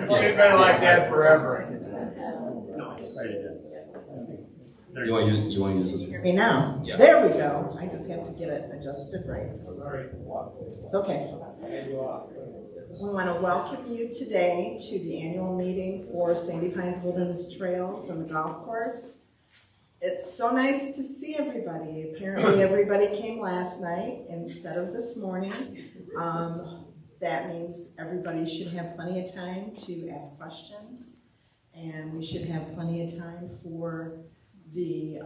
She's been like that forever. You want to use this Hear one? me now? Yeah. There we go. I just have to get it adjusted right. It's okay. We want to welcome you today to the annual meeting for Sandy Pines Wilderness Trails and the golf course. It's so nice to see everybody. Apparently everybody came last night instead of this morning. That means everybody should have plenty of time to ask questions, and we should have plenty of time for the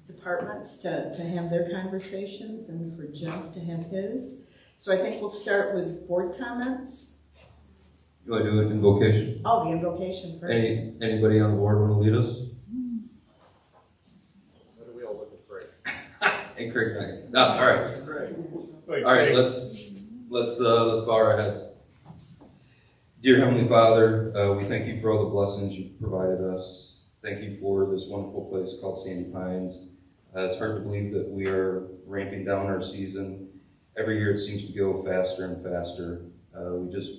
departments to have their conversations and for Jeff to have his. So I think we'll start with board comments. You want to do an invocation? Oh, the invocation first. Anybody on the board want to lead us? What do we all look at Craig? And Craig, thank. No, all right. All right, let's bow our heads. Dear Heavenly Father, we thank you for all the blessings you've provided us. Thank you for this wonderful place called Sandy Pines. It's hard to believe that we are ramping down our season. Every year it seems to go faster and faster. We just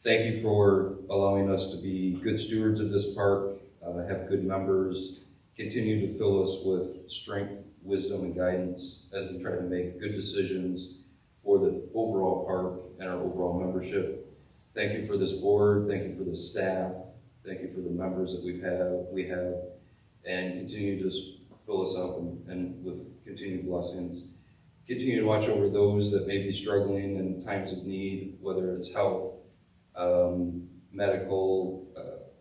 thank you for allowing us to be good stewards of this park, have good members, continue to fill us with strength, wisdom, and guidance as we try to make good decisions for the overall park and our overall membership. Thank you for this board. Thank you for the staff. Thank you for the members that we have, and continue to just fill us up and with continued blessings. Continue to watch over those that may be struggling in times of need, whether it's health, medical,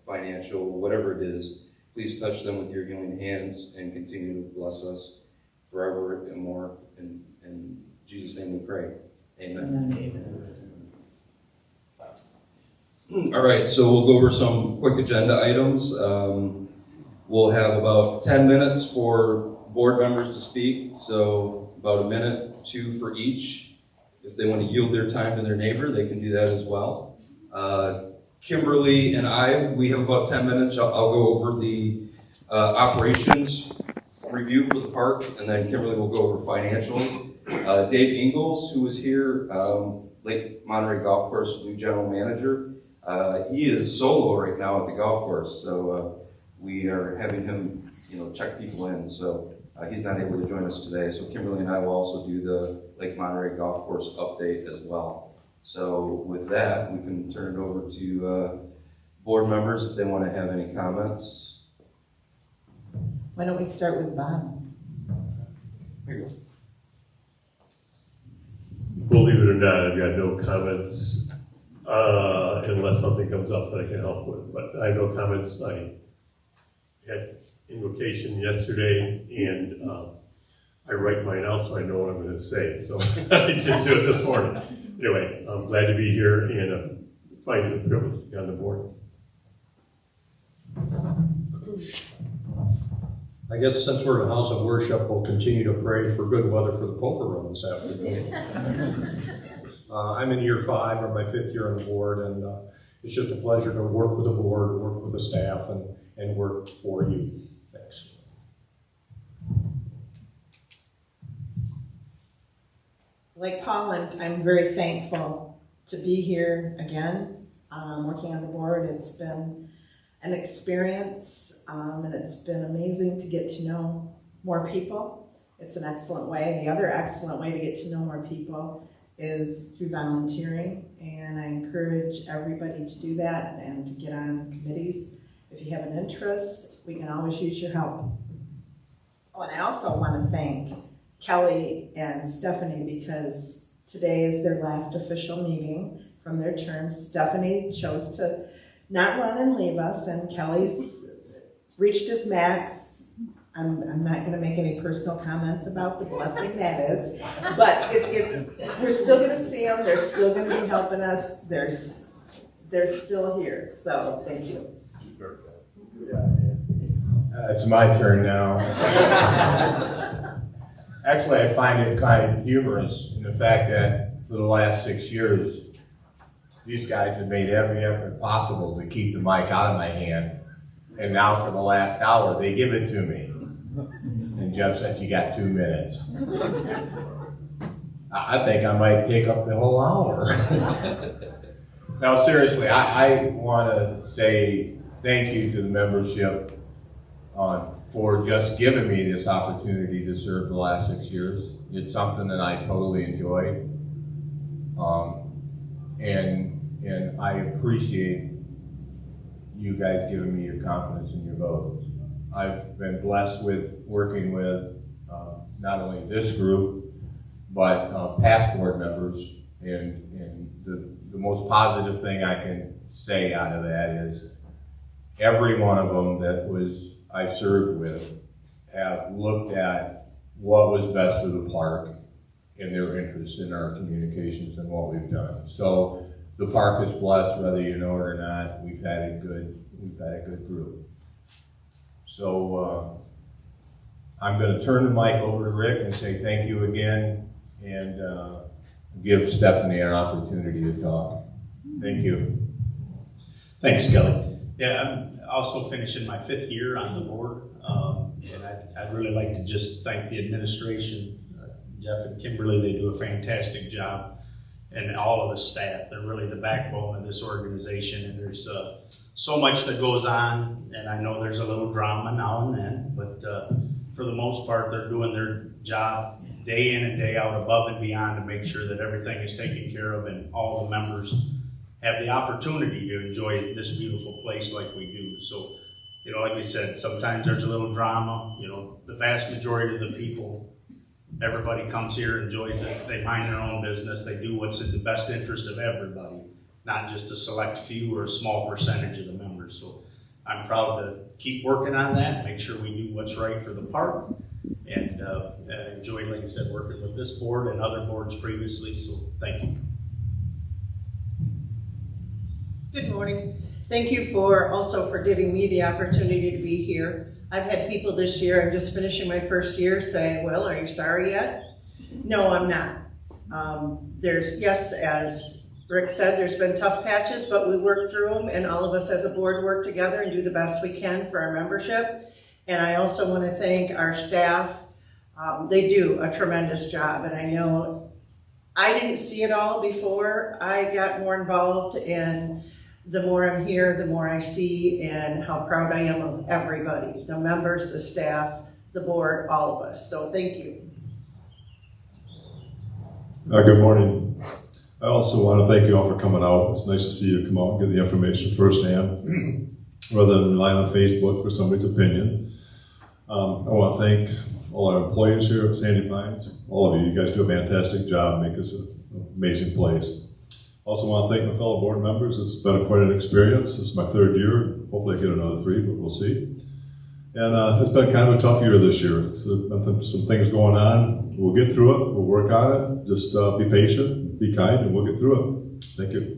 financial, whatever it is. Please touch them with your healing hands and continue to bless us forever and more. In Jesus' name we pray. Amen. Amen. All right, so we'll go over some quick agenda items. We'll have about 10 minutes for board members to speak, so about a minute, 2 for each. If they want to yield their time to their neighbor, they can do that as well. Kimberly and I, we have about 10 minutes. I'll go over the operations review for the park, and then Kimberly will go over financials. Dave Ingalls, who is here, Lake Monterey Golf Course new general manager, he is solo right now at the golf course, so we are having him, check people in. So he's not able to join us today. So Kimberly and I will also do the Lake Monterey Golf Course update as well. So with that, we can turn it over to board members if they want to have any comments. Why don't we start with Bob? Here you go. Believe it or not, I've got no comments unless something comes up that I can help with. But I have no comments. I had invocation yesterday, and I write mine out so I know what I'm going to say. So I didn't do it this morning. Anyway, I'm glad to be here and find it a privilege to be on the board. I guess since we're in a house of worship, we'll continue to pray for good weather for the poker room this afternoon. I'm in year 5, or my 5th year on the board, and it's just a pleasure to work with the board, work with the staff, and work for you. Thanks. Like Paul, I'm very thankful to be here again, working on the board. It's been an experience, and it's been amazing to get to know more people. It's an excellent way. The other excellent way to get to know more people is through volunteering, and I encourage everybody to do that and to get on committees. If you have an interest, we can always use your help. Oh, and I also want to thank Kelly and Stephanie, because today is their last official meeting from their terms. Stephanie chose to not run and leave us, and Kelly's reached his max. I'm not going to make any personal comments about the blessing that is, but we're still going to see them. They're still going to be helping us. They're still here, so thank you. It's my turn now. Actually, I find it kind of humorous in the fact that for the last 6 years, these guys have made every effort possible to keep the mic out of my hand, and now for the last hour, they give it to me. And Jeff said, you got 2 minutes. I think I might take up the whole hour. Now, seriously, I want to say thank you to the membership for just giving me this opportunity to serve the last 6 years. It's something that I totally enjoyed. And I appreciate you guys giving me your confidence and your vote. I've been blessed with working with not only this group, but past board members. And the most positive thing I can say out of that is every one of them that I served with have looked at what was best for the park and their interest in our communications and what we've done. So the park is blessed, whether you know it or not. We've had a good group. So I'm going to turn the mic over to Rick and say thank you again, and give Stephanie an opportunity to talk. Thank you. Thanks, Kelly. Yeah, I'm also finishing my 5th year on the board, and I'd really like to just thank the administration. Jeff and Kimberly, they do a fantastic job, and all of the staff. They're really the backbone of this organization, and there's so much that goes on, and I know there's a little drama now and then, but for the most part, they're doing their job day in and day out, above and beyond, to make sure that everything is taken care of and all the members have the opportunity to enjoy this beautiful place like we do. So, you know, like we said, sometimes there's a little drama. You know, the vast majority of the people, everybody comes here, enjoys it, they mind their own business, they do what's in the best interest of everybody, not just a select few or a small percentage of the members. So I'm proud to keep working on that, make sure we do what's right for the park, and enjoy, like I said, working with this board and other boards previously, so thank you. Good morning. Thank you also for giving me the opportunity to be here. I've had people this year, I'm just finishing my 1st year, say, well, are you sorry yet? No, I'm not. Yes, as Rick said, there's been tough patches, but we work through them, and all of us as a board work together and do the best we can for our membership. And I also want to thank our staff. They do a tremendous job, and I know I didn't see it all before I got more involved, and the more I'm here, the more I see, and how proud I am of everybody, the members, the staff, the board, all of us. So thank you. Good morning. I also want to thank you all for coming out. It's nice to see you come out and get the information firsthand rather than relying on Facebook for somebody's opinion. I want to thank all our employees here at Sandy Pines. All of you. You guys do a fantastic job, make this an amazing place. Also want to thank my fellow board members. It's been quite an experience. This is my 3rd year. Hopefully I get another 3, but we'll see. And it's been kind of a tough year this year. So some things going on. We'll get through it. We'll work on it. Just be patient, be kind, and we'll get through it. Thank you.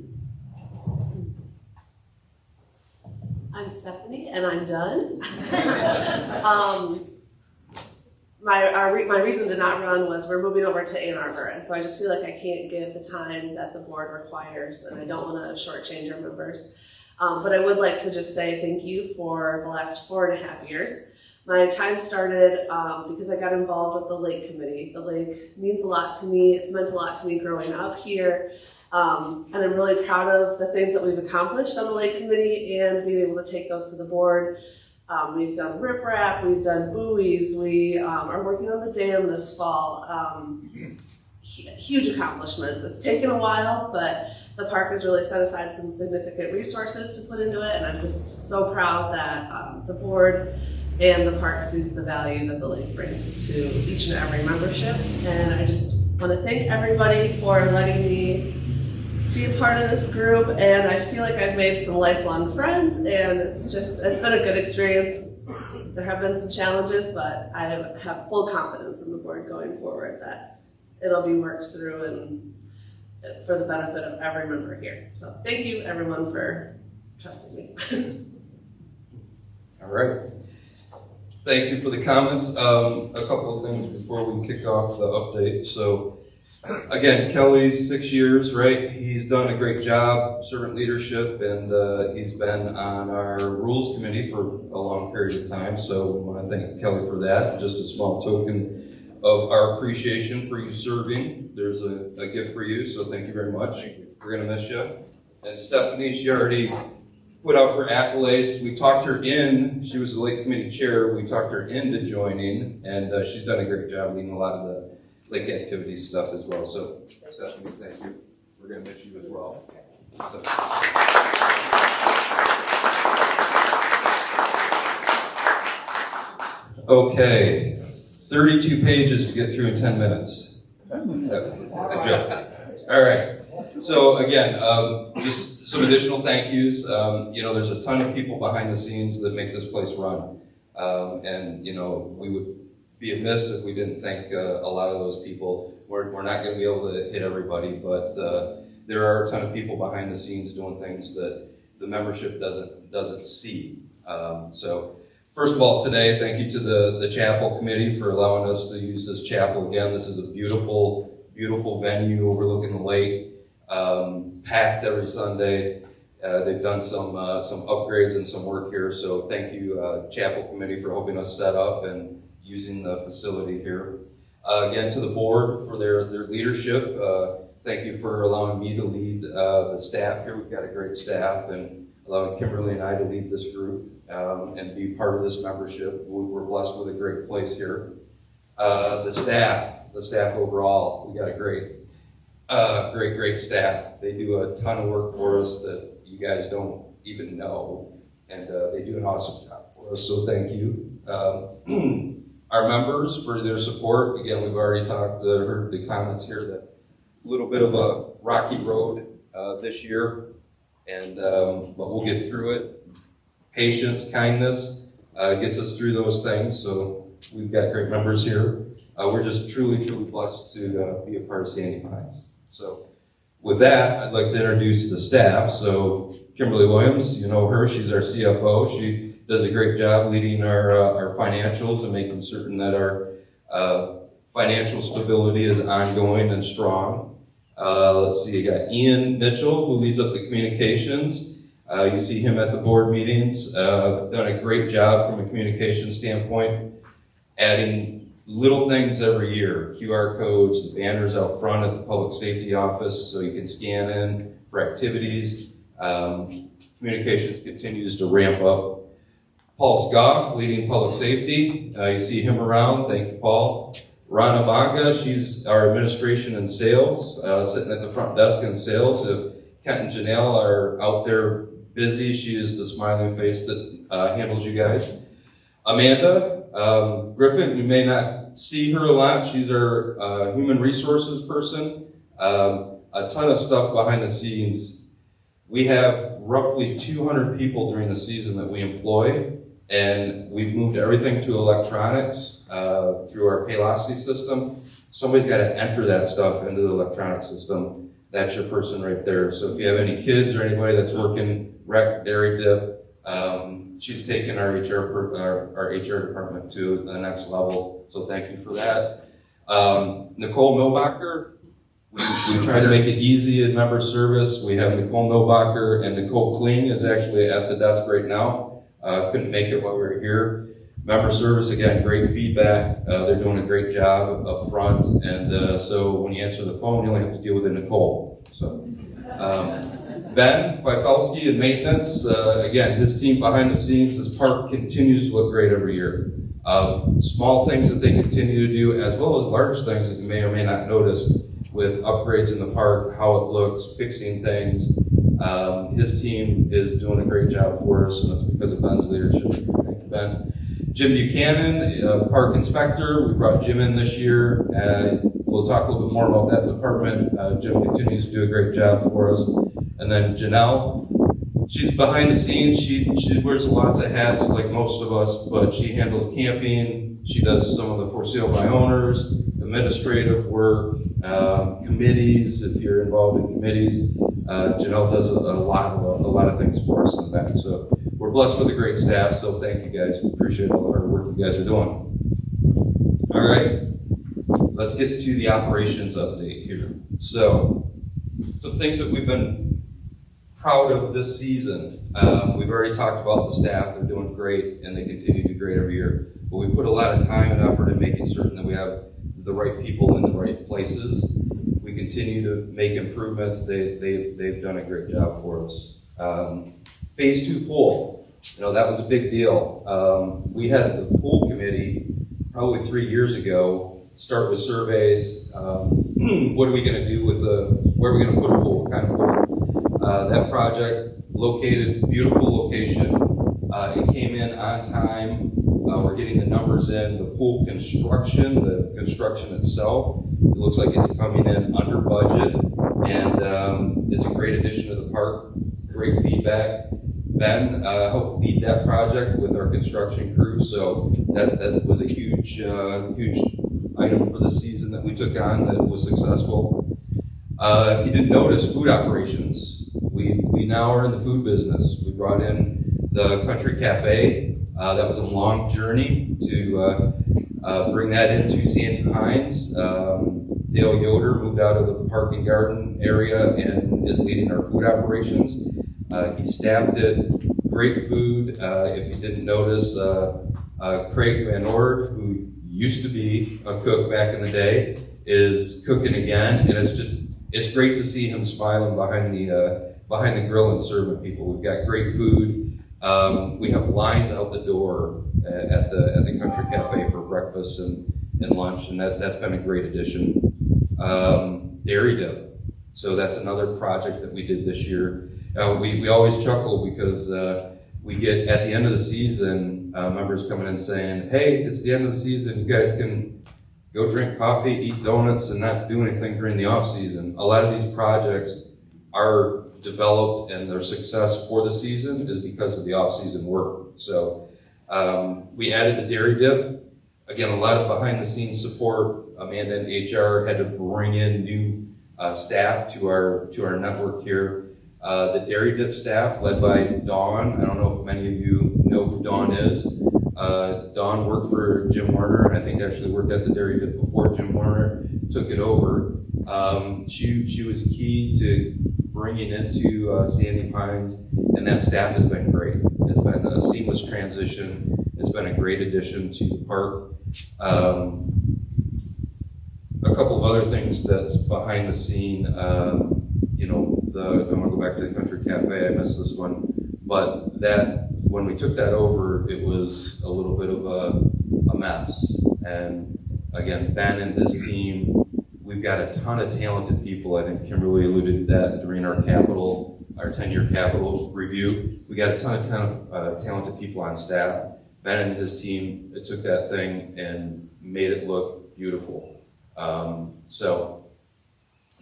I'm Stephanie, and I'm done. My reason to not run was we're moving over to Ann Arbor, and so I just feel like I can't give the time that the board requires, and I don't want to shortchange our members. But I would like to just say thank you for the last 4.5 years. My time started because I got involved with the Lake Committee. The lake means a lot to me. It's meant a lot to me growing up here. And I'm really proud of the things that we've accomplished on the Lake Committee and being able to take those to the board. We've done riprap, we've done buoys, we are working on the dam this fall. Huge accomplishments. It's taken a while, but the park has really set aside some significant resources to put into it, and I'm just so proud that the board and the park sees the value that the lake brings to each and every membership. And I just want to thank everybody for letting me be a part of this group, and I feel like I've made some lifelong friends, and it's been a good experience. There have been some challenges, but I have full confidence in the board going forward that it'll be worked through and for the benefit of every member here. So thank you everyone for trusting me. All right. Thank you for the comments. A couple of things before we kick off the update. So again, Kelly's 6 years, right? He's done a great job, servant leadership, and he's been on our rules committee for a long period of time. So we want to thank Kelly for that. Just a small token of our appreciation for you serving. There's a gift for you, so thank you very much. We're going to miss you. And Stephanie, she already put out her accolades. We talked her in. She was the lake committee chair. We talked her into joining, and she's done a great job leading a lot of the lake activities stuff as well. So, Stephanie, thank you. We're going to miss you as well. So. Okay, 32 pages to get through in 10 minutes. That's a joke. All right. So again, just some additional thank yous. There's a ton of people behind the scenes that make this place run. And we would be amiss if we didn't thank a lot of those people. We're not going to be able to hit everybody, but there are a ton of people behind the scenes doing things that the membership doesn't see. So first of all, today, thank you to the chapel committee for allowing us to use this chapel again. This is a beautiful, beautiful venue overlooking the lake, packed every Sunday. They've done some upgrades and some work here, so thank you, chapel committee, for helping us set up and using the facility here. Again, to the board for their leadership. Thank you for allowing me to lead the staff here. We've got a great staff, and allowing Kimberly and I to lead this group and be part of this membership. We're blessed with a great place here. The staff overall, we got a great staff. They do a ton of work for us that you guys don't even know, and they do an awesome job for us, so thank you. Our members for their support. Again, we've already heard the comments here that a little bit of a rocky road this year, and but we'll get through it. Patience, kindness gets us through those things, so we've got great members here. We're just truly blessed to be a part of Sandy Pines. So with that, I'd like to introduce the staff. So Kimberly Williams, you know her, she's our CFO. She does a great job leading our financials and making certain that our financial stability is ongoing and strong. Let's see, you got Ian Mitchell, who leads up the communications. You see him at the board meetings. Done a great job from a communication standpoint, adding little things every year. QR codes, the banners out front at the public safety office so you can scan in for activities. Communications continues to ramp up. Paul Scoff, leading public safety. You see him around. Thank you, Paul. Rana Banga, she's our administration and sales, sitting at the front desk in sales. If Kent and Janelle are out there busy, she is the smiling face that handles you guys. Amanda Griffin, you may not see her a lot. She's our human resources person. A ton of stuff behind the scenes. We have roughly 200 people during the season that we employ, and we've moved everything to electronics through our Paylocity system. Somebody's got to enter that stuff into the electronic system. That's your person right there. So if you have any kids or anybody that's working rec, dairy dip, she's taken our HR department to the next level. So thank you for that. Nicole Milbacher, we try to make it easy in member service. We have Nicole Milbacher, and Nicole Kling is actually at the desk right now. Couldn't make it while we were here. Member service, again, great feedback. They're doing a great job up front, and so when you answer the phone, you only have to deal with a Nicole. So, Ben Fifelski in maintenance, again, his team behind the scenes. This park continues to look great every year. Small things that they continue to do, as well as large things that you may or may not notice with upgrades in the park, how it looks, fixing things. His team is doing a great job for us, and it's because of Ben's leadership. Thank you, Ben. Jim Buchanan, park inspector. We brought Jim in this year. We'll talk a little bit more about that department. Jim continues to do a great job for us. And then Janelle, she's behind the scenes. She wears lots of hats like most of us, but she handles camping. She does some of the for sale by owners, administrative work, committees, if you're involved in committees. Janelle does a lot of things for us in the back. So we're blessed with a great staff, so thank you guys. We appreciate all the hard work you guys are doing. All right, let's get to the operations update here. So some things that we've been proud of this season. We've already talked about the staff. They're doing great, and they continue to do great every year. But we put a lot of time and effort in making certain that we have the right people in the right places. We continue to make improvements. They've done a great job for us. Phase 2 pool, that was a big deal. We had the pool committee probably 3 years ago start with surveys. What are we going to do with where are we going to put a pool? What kind of pool? That project located, beautiful location. It came in on time. We're getting the numbers in. The pool construction, the construction itself, it looks like it's coming in under budget, and it's a great addition to the park. Great feedback. Ben helped lead that project with our construction crew, so that was a huge item for the season that we took on that was successful. If you didn't notice, food operations. We now are in the food business. We brought in the Country Cafe. That was a long journey to bring that into Sandy Pines. Dale Yoder moved out of the park and garden area and is leading our food operations. He staffed it, great food. If you didn't notice, Craig Van Ord, who used to be a cook back in the day, is cooking again, and it's great to see him smiling behind the grill and serving people. We've got great food. We have lines out the door at the Country Cafe for breakfast and lunch, and that's been a great addition. Dairy dip. So that's another project that we did this year. We always chuckle because we get at the end of the season members coming in saying, "Hey, it's the end of the season. You guys can go drink coffee, eat donuts, and not do anything during the off season." A lot of these projects are developed, and their success for the season is because of the off-season work. So we added the dairy dip. Again, a lot of behind-the-scenes support. Amanda and HR had to bring in new staff to our network here. The dairy dip staff, led by Dawn. I don't know if many of you know who Dawn is. Dawn worked for Jim Warner, and I think actually worked at the dairy dip before Jim Warner took it over. She was key to bringing into Sandy Pines, and that staff has been great. It's been a seamless transition. It's been a great addition to the park. A couple of other things that's behind the scene. I want to go back to the Country Cafe. I missed this one, but when we took that over, it was a little bit of a mess. And again, Ben and his team. We've got a ton of talented people. I think Kimberly alluded to that during our 10-year capital review. We got a ton of talented people on staff. Ben and his team took that thing and made it look beautiful. So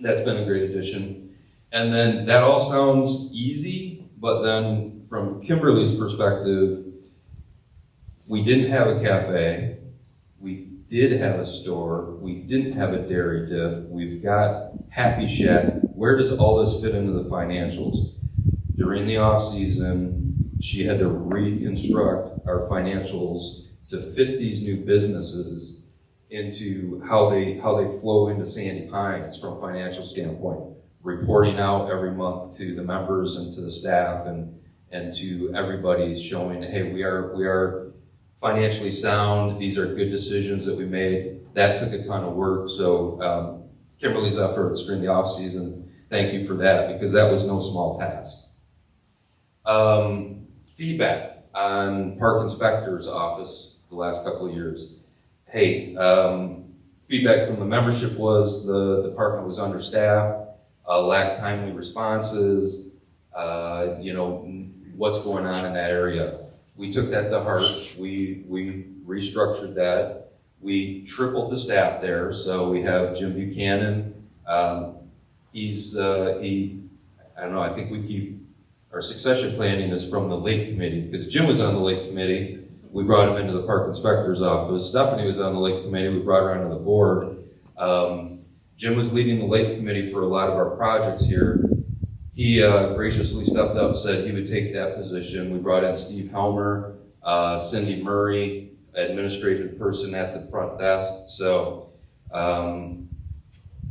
that's been a great addition. And then that all sounds easy, but then from Kimberly's perspective, we didn't have a cafe. We did have a store. We didn't have a dairy dip. We've got Happy Shack. Where does all this fit into the financials? During the off season, she had to reconstruct our financials to fit these new businesses into how they flow into Sandy Pines from a financial standpoint. Reporting out every month to the members and to the staff and to everybody, showing, hey, we are financially sound. These are good decisions that we made. That took a ton of work. So Kimberly's efforts during the off season, thank you for that, because that was no small task. Feedback on park inspector's office the last couple of years. Hey, feedback from the membership was the department was understaffed, lacked timely responses, what's going on in that area. We took that to heart. We restructured that. We tripled the staff there. So we have Jim Buchanan. I think we keep our succession planning is from the Lake Committee, because Jim was on the Lake Committee. We brought him into the Park Inspector's office. Stephanie was on the Lake Committee. We brought her onto the board. Jim was leading the Lake Committee for a lot of our projects here. He graciously stepped up, said he would take that position. We brought in Steve Helmer, Cindy Murray, administrative person at the front desk. So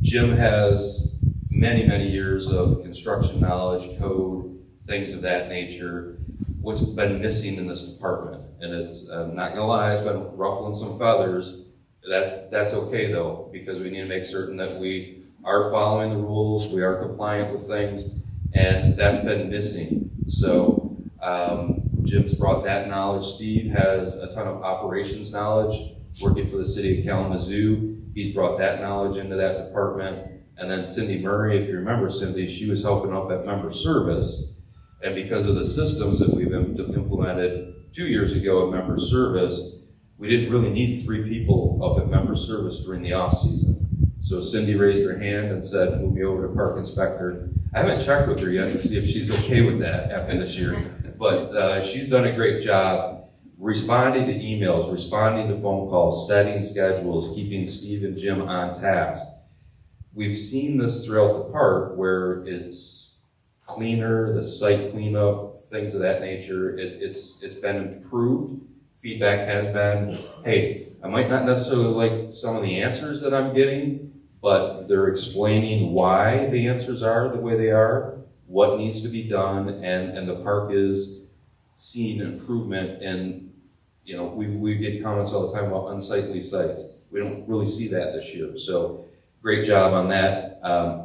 Jim has many, many years of construction knowledge, code, things of that nature. What's been missing in this department, and it's, I'm not gonna lie, it's been ruffling some feathers. That's okay though, because we need to make certain that we are following the rules, we are compliant with things, and that's been missing. So Jim's brought that knowledge. Steve has a ton of operations knowledge, working for the city of Kalamazoo. He's brought that knowledge into that department. And then Cindy Murray, if you remember Cindy, she was helping up at member service. And because of the systems that we've implemented 2 years ago at member service, we didn't really need 3 people up at member service during the off season. So Cindy raised her hand and said, move me over to park inspector. I haven't checked with her yet to see if she's okay with that after this year. But she's done a great job responding to emails, responding to phone calls, setting schedules, keeping Steve and Jim on task. We've seen this throughout the park where it's cleaner, the site cleanup, things of that nature. It's been improved. Feedback has been, hey, I might not necessarily like some of the answers that I'm getting, but they're explaining why the answers are the way they are, what needs to be done, and the park is seeing improvement. And you know, we get comments all the time about unsightly sites. We don't really see that this year. So great job on that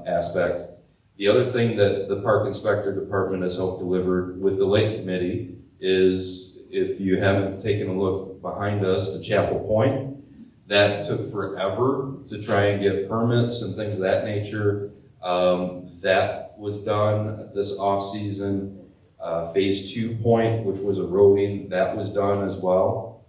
aspect. The other thing that the park inspector department has helped deliver with the lake committee is, if you haven't taken a look behind us, the Chapel Point, that took forever to try and get permits and things of that nature. That was done this off season. Phase 2 point, which was eroding, that was done as well.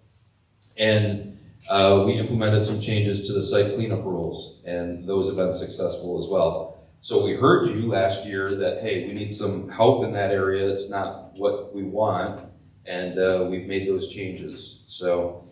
And we implemented some changes to the site cleanup rules, and those have been successful as well. So we heard you last year that, hey, we need some help in that area. It's not what we want, and we've made those changes. So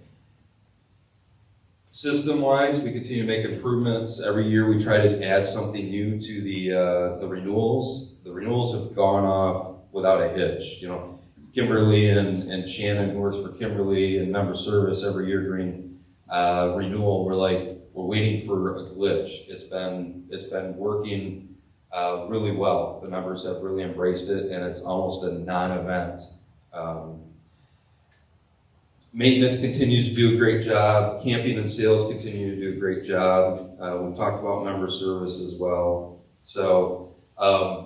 system-wise, we continue to make improvements. Every year we try to add something new to the renewals. The renewals have gone off without a hitch. You know, Kimberly and Shannon, who works for Kimberly and member service every year during renewal, we're waiting for a glitch. It's been working really well. The members have really embraced it, and it's almost a non-event. Maintenance continues to do a great job. Camping and sales continue to do a great job. We've talked about member service as well. So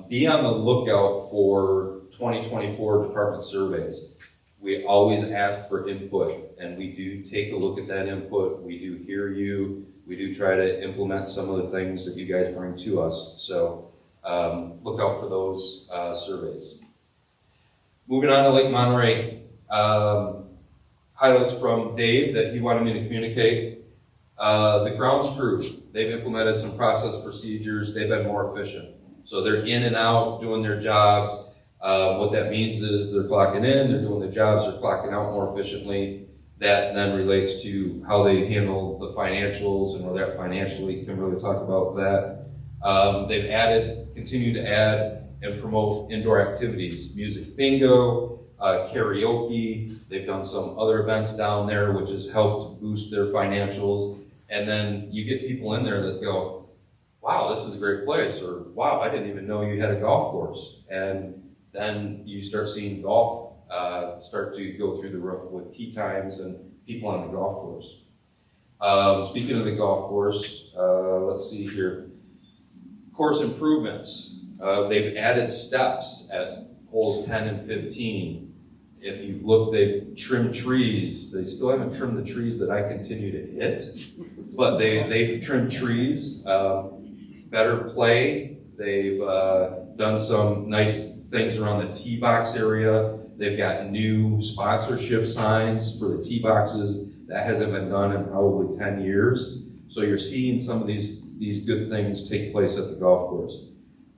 be on the lookout for 2024 department surveys. We always ask for input, and we do take a look at that input. We do hear you. We do try to implement some of the things that you guys bring to us. So look out for those surveys. Moving on to Lake Monterey. Highlights from Dave that he wanted me to communicate. The grounds crew, they've implemented some process procedures. They've been more efficient. So they're in and out doing their jobs. What that means is they're clocking in, they're doing their jobs, they're clocking out more efficiently. That then relates to how they handle the financials and where they're financially. Can really talk about that. They've continue to add and promote indoor activities, music bingo, karaoke. They've done some other events down there, which has helped boost their financials. And then you get people in there that go, wow, this is a great place, or wow, I didn't even know you had a golf course. And then you start seeing golf start to go through the roof with tee times and people on the golf course. Speaking of the golf course, let's see here. Course improvements. They've added steps at holes 10 and 15. If you've looked, they've trimmed trees. They still haven't trimmed the trees that I continue to hit, but they've trimmed trees. Better play. They've done some nice things around the tee box area. They've got new sponsorship signs for the tee boxes. That hasn't been done in probably 10 years. So you're seeing some of these good things take place at the golf course.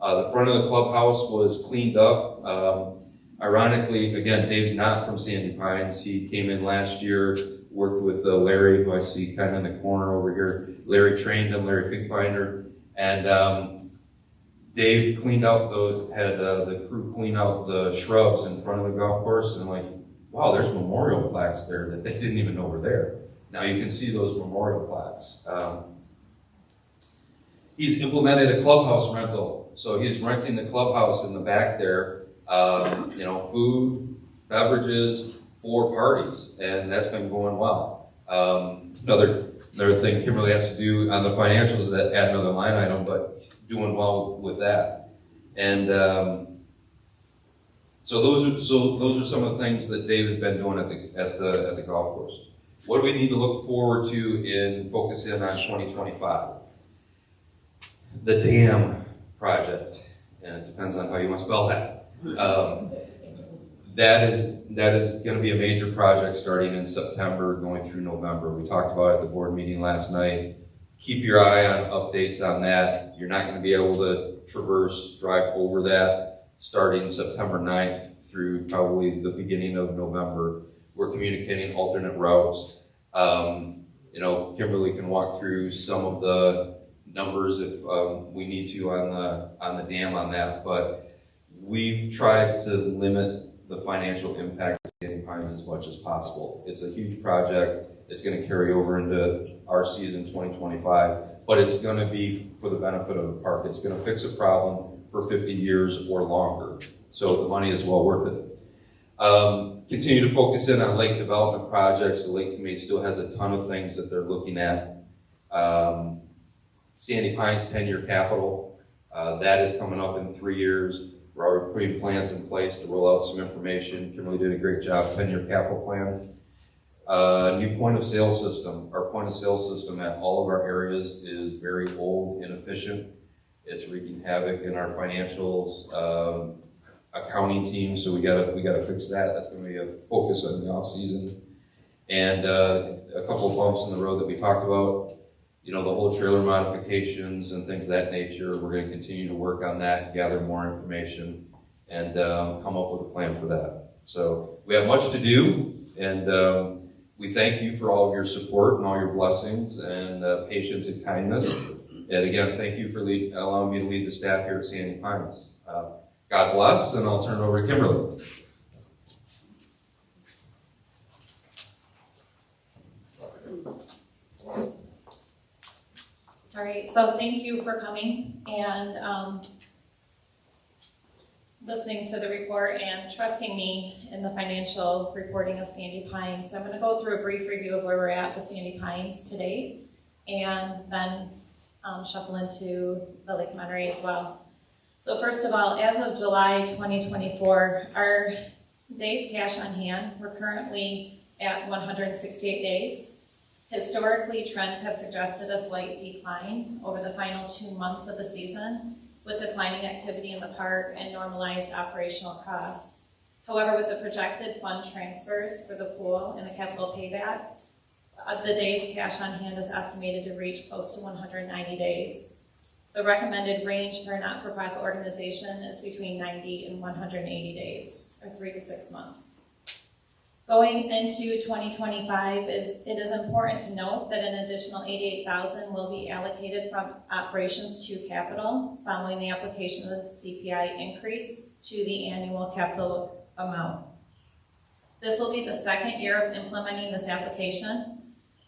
The front of the clubhouse was cleaned up. Ironically, again, Dave's not from Sandy Pines. He came in last year, worked with Larry, who I see kind of in the corner over here. Larry trained him, Larry Finkbeiner, and Dave cleaned out the crew clean out the shrubs in front of the golf course, and I'm like, wow, there's memorial plaques there that they didn't even know were there. Now you can see those memorial plaques. He's implemented a clubhouse rental. So he's renting the clubhouse in the back there, food, beverages for parties, and that's been going well. Another Another thing Kimberly has to do on the financials is add another line item, but doing well with that. And so those are some of the things that Dave has been doing at the golf course. What do we need to look forward to in focusing on 2025? The dam project, and it depends on how you want to spell that. That is going to be a major project starting in September, going through November. We talked about it at the board meeting last night. Keep your eye on updates on that. You're not going to be able to drive over that starting September 9th through probably the beginning of November. We're communicating alternate routes. Kimberly can walk through some of the numbers if we need to on the dam on that, but we've tried to limit the financial impact of Sandy Pines as much as possible. It's a huge project. It's going to carry over into our season 2025, but it's going to be for the benefit of the park. It's going to fix a problem for 50 years or longer. So the money is well worth it. Continue to focus in on lake development projects. The Lake Committee still has a ton of things that they're looking at. Sandy Pines 10-year capital, that is coming up in 3 years. We're already putting plans in place to roll out some information. Kimberly did a great job, 10-year capital plan. New point of sale system. Our point of sale system at all of our areas is very old, inefficient. It's wreaking havoc in our financials, accounting team, so we gotta fix that. That's gonna be a focus on the off season. And a couple of bumps in the road that we talked about. The whole trailer modifications and things of that nature. We're going to continue to work on that, gather more information, and come up with a plan for that. So we have much to do, and we thank you for all of your support and all your blessings and patience and kindness. And again, thank you for allowing me to lead the staff here at Sandy Pines. God bless, and I'll turn it over to Kimberly. All right, so thank you for coming and listening to the report and trusting me in the financial reporting of Sandy Pines. So I'm going to go through a brief review of where we're at with Sandy Pines today and then shuffle into the Lake Monterey as well. So first of all, as of July 2024, our days cash on hand, we're currently at 168 days. Historically, trends have suggested a slight decline over the final 2 months of the season, with declining activity in the park and normalized operational costs. However, with the projected fund transfers for the pool and the capital payback, the days cash on hand is estimated to reach close to 190 days. The recommended range for a not-for-profit organization is between 90 and 180 days, or 3 to 6 months. Going into 2025, it is important to note that an additional $88,000 will be allocated from operations to capital following the application of the CPI increase to the annual capital amount. This will be the second year of implementing this application.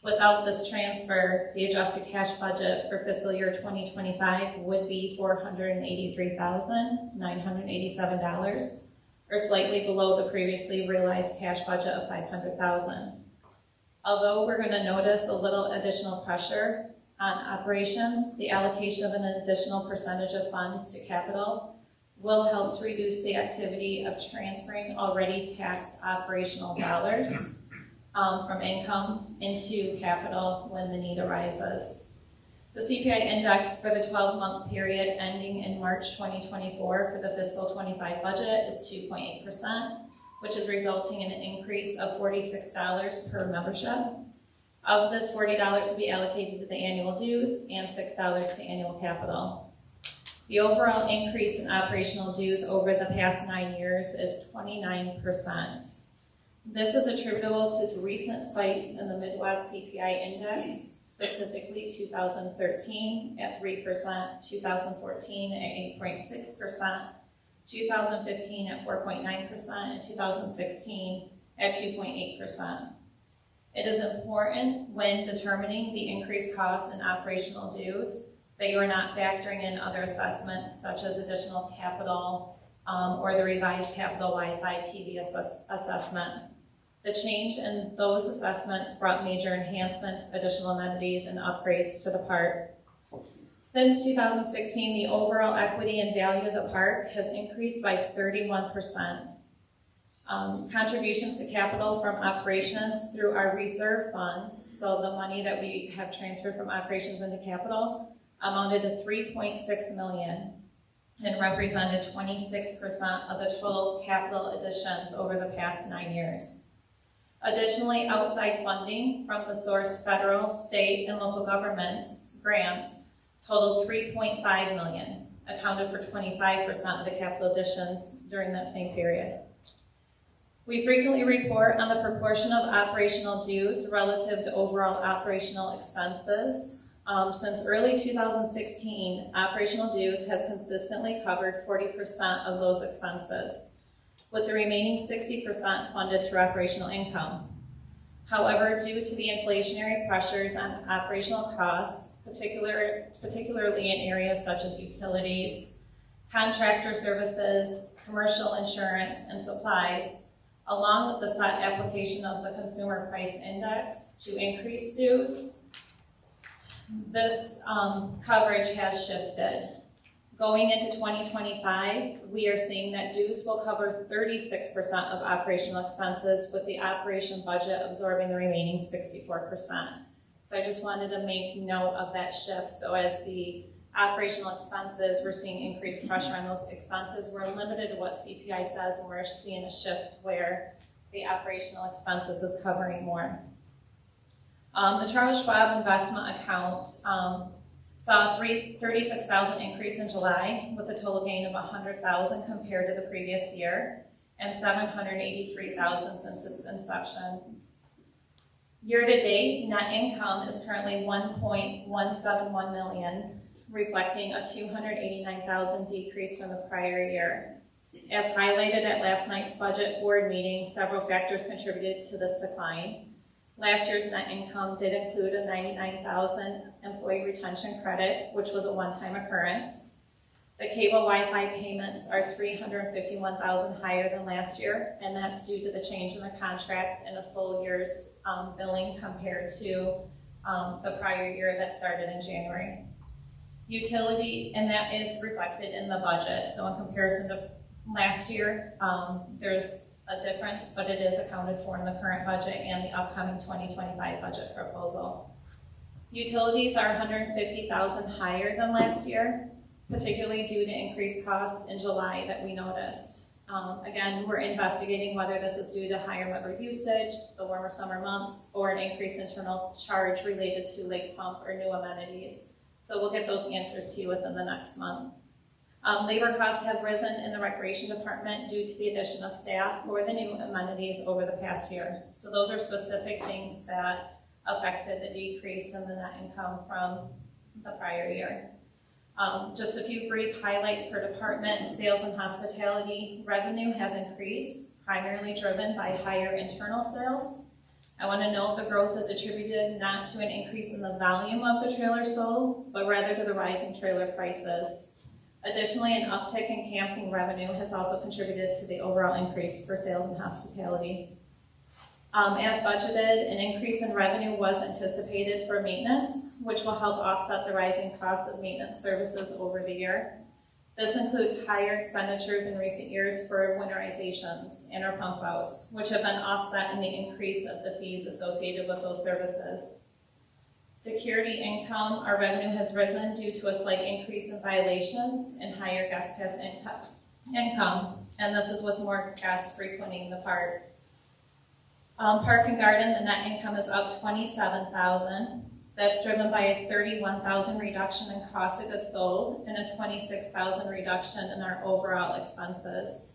Without this transfer, the adjusted cash budget for fiscal year 2025 would be $483,987. Or slightly below the previously realized cash budget of $500,000. Although we're going to notice a little additional pressure on operations, the allocation of an additional percentage of funds to capital will help to reduce the activity of transferring already taxed operational dollars from income into capital when the need arises. The CPI index for the 12-month period ending in March 2024 for the fiscal 25 budget is 2.8%, which is resulting in an increase of $46 per membership. Of this, $40 will be allocated to the annual dues and $6 to annual capital. The overall increase in operational dues over the past 9 years is 29%. This is attributable to recent spikes in the Midwest CPI index, specifically 2013 at 3%, 2014 at 8.6%, 2015 at 4.9%, and 2016 at 2.8%. It is important when determining the increased costs in operational dues that you are not factoring in other assessments such as additional capital or the revised capital Wi-Fi TV assessment. The change in those assessments brought major enhancements, additional amenities, and upgrades to the park. Since 2016, the overall equity and value of the park has increased by 31%. Contributions to capital from operations through our reserve funds, so the money that we have transferred from operations into capital, amounted to $3.6 million and represented 26% of the total capital additions over the past 9 years. Additionally, outside funding from the source federal, state, and local governments grants totaled $3.5 million, accounted for 25% of the capital additions during that same period. We frequently report on the proportion of operational dues relative to overall operational expenses. Since early 2016, operational dues has consistently covered 40% of those expenses, with the remaining 60% funded through operational income. However, due to the inflationary pressures on operational costs, particularly in areas such as utilities, contractor services, commercial insurance, and supplies, along with the set application of the Consumer Price Index to increase dues, this coverage has shifted. Going into 2025, we are seeing that dues will cover 36% of operational expenses, with the operation budget absorbing the remaining 64%. So I just wanted to make note of that shift. So as the operational expenses, we're seeing increased pressure on those expenses. We're limited to what CPI says, and we're seeing a shift where the operational expenses is covering more. The Charles Schwab investment account saw a $36,000 increase in July, with a total gain of $100,000 compared to the previous year, and $783,000 since its inception. Year to date, net income is currently $1.171 million, reflecting a $289,000 decrease from the prior year. As highlighted at last night's budget board meeting, several factors contributed to this decline. Last year's net income did include a $99,000 employee retention credit, which was a one-time occurrence. The cable Wi-Fi payments are $351,000 higher than last year, and that's due to the change in the contract and a full year's billing compared to the prior year that started in January. Utility, and that is reflected in the budget. So in comparison to last year, there's a difference, but it is accounted for in the current budget and the upcoming 2025 budget proposal. Utilities are $150,000 higher than last year, particularly due to increased costs in July that we noticed. Again, we're investigating whether this is due to higher member usage, the warmer summer months, or an increased internal charge related to lake pump or new amenities. So we'll get those answers to you within the next month. Labor costs have risen in the recreation department due to the addition of staff for the new amenities over the past year. So those are specific things that affected the decrease in the net income from the prior year. Just a few brief highlights per department. Sales and hospitality revenue has increased, primarily driven by higher internal sales. I want to note the growth is attributed not to an increase in the volume of the trailers sold, but rather to the rising trailer prices. Additionally, an uptick in camping revenue has also contributed to the overall increase for sales and hospitality. As budgeted, an increase in revenue was anticipated for maintenance, which will help offset the rising costs of maintenance services over the year. This includes higher expenditures in recent years for winterizations and our pump outs, which have been offset in the increase of the fees associated with those services. Security income, our revenue has risen due to a slight increase in violations and higher guest pass income, and this is with more guests frequenting the park. Park and Garden, the net income is up $27,000. That's driven by a $31,000 reduction in cost of goods sold and a $26,000 reduction in our overall expenses.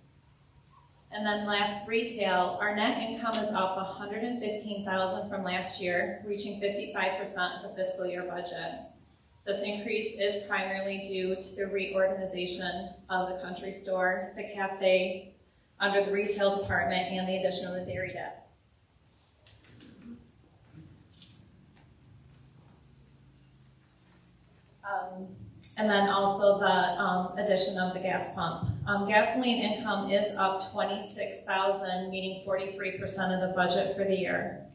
And then last, retail, our net income is up $115,000 from last year, reaching 55% of the fiscal year budget. This increase is primarily due to the reorganization of the country store, the cafe, under the retail department, and the addition of the dairy debt. And then also the addition of the gas pump. Gasoline income is up 26,000, meaning 43% of the budget for the year.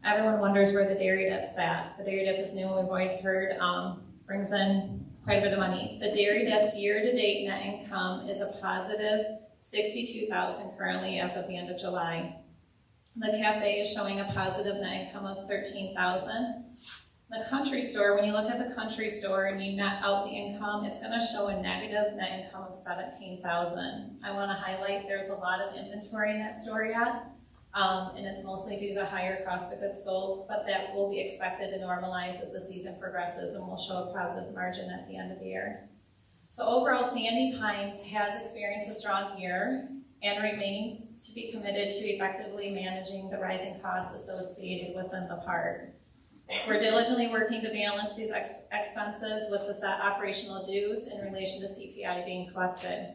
Everyone wonders where the dairy dip's at. The dairy dip is new, we've always heard, brings in quite a bit of money. The dairy dip's year-to-date net income is a positive 62,000 currently as of the end of July. The cafe is showing a positive net income of 13,000. The country store, when you look at the country store and you net out the income, it's going to show a negative net income of 17,000. I want to highlight there's a lot of inventory in that store yet, and it's mostly due to the higher cost of goods sold, but that will be expected to normalize as the season progresses and will show a positive margin at the end of the year. So overall, Sandy Pines has experienced a strong year and remains to be committed to effectively managing the rising costs associated within the park. We're diligently working to balance these expenses with the set operational dues in relation to CPI being collected.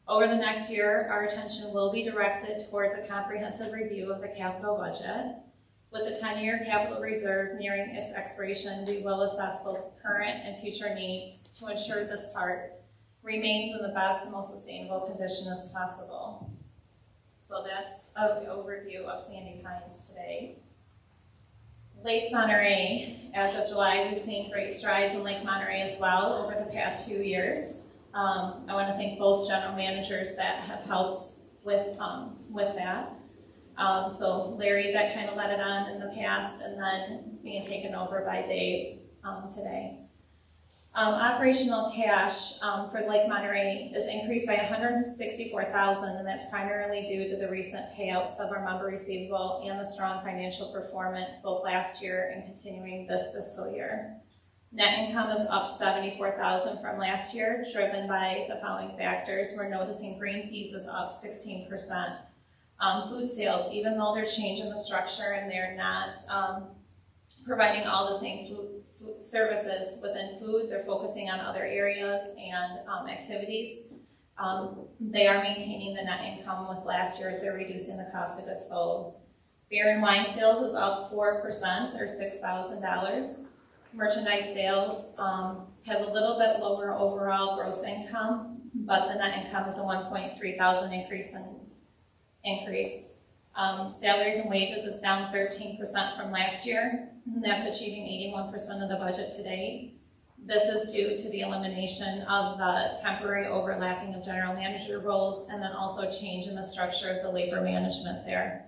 Over the next year, our attention will be directed towards a comprehensive review of the capital budget. With the 10-year capital reserve nearing its expiration, we will assess both current and future needs to ensure this park remains in the best and most sustainable condition as possible. So that's the overview of Sandy Pines today. Lake Monterey, as of July, we've seen great strides in Lake Monterey as well over the past few years. I want to thank both general managers that have helped with that. So Larry, that kind of led it on in the past, and then being taken over by Dave today. Operational cash for Lake Monterey is increased by $164,000, and that's primarily due to the recent payouts of our member receivable and the strong financial performance both last year and continuing this fiscal year. Net income is up $74,000 from last year, driven by the following factors. We're noticing green peas is up 16%. Food sales, even though they're changing the structure and they're not providing all the same food services within food, they're focusing on other areas and activities. They are maintaining the net income with last year as they're reducing the cost of goods sold. Beer and wine sales is up 4% or $6,000. Merchandise sales has a little bit lower overall gross income, but the net income is a $1,300 increase. Salaries and wages is down 13% from last year. That's achieving 81% of the budget to date. This is due to the elimination of the temporary overlapping of general manager roles and then also change in the structure of the labor management there.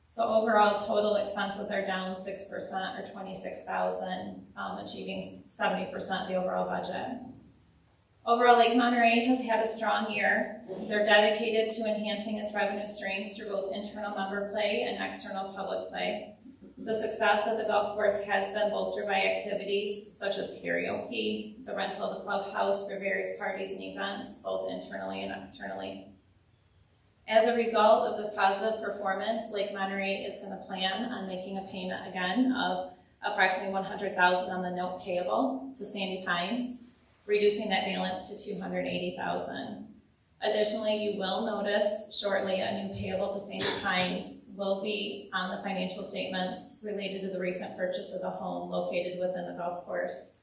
So overall, total expenses are down 6% or $26,000, achieving 70% of the overall budget. Overall, Lake Monterey has had a strong year. They're dedicated to enhancing its revenue streams through both internal member play and external public play. The success of the golf course has been bolstered by activities such as karaoke, the rental of the clubhouse for various parties and events, both internally and externally. As a result of this positive performance, Lake Monterey is going to plan on making a payment again of approximately $100,000 on the note payable to Sandy Pines, reducing that balance to $280,000. Additionally, you will notice shortly a new payable to Sandy Pines will be on the financial statements related to the recent purchase of the home located within the golf course.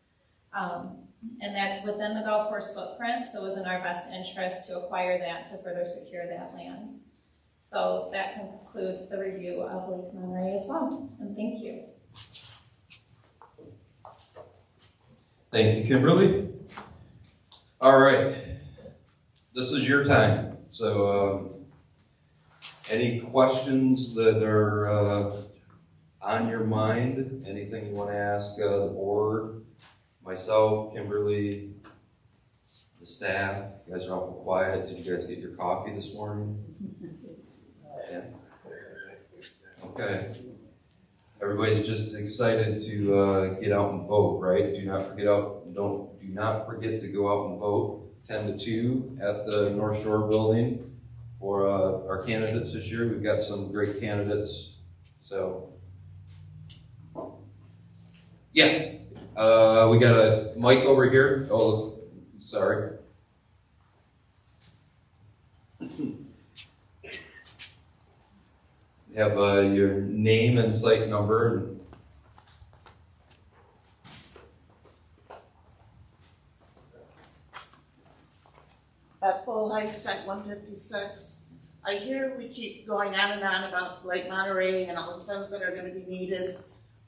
And that's within the golf course footprint, so it was in our best interest to acquire that to further secure that land. So that concludes the review of Lake Monterey as well, and thank you. Thank you, Kimberly. All right, this is your time. So any questions that are on your mind? Anything you want to ask the board, myself, Kimberly, the staff? You guys are awful quiet. Did you guys get your coffee this morning? Yeah. Okay. Everybody's just excited to get out and vote, right? Do not forget to go out and vote 10 to 2 at the North Shore building for our candidates this year. We've got some great candidates. So, yeah. We got a mic over here. Oh, sorry. You have your name and site number. 156. I hear we keep going on and on about Lake Monterey and all the funds that are gonna be needed.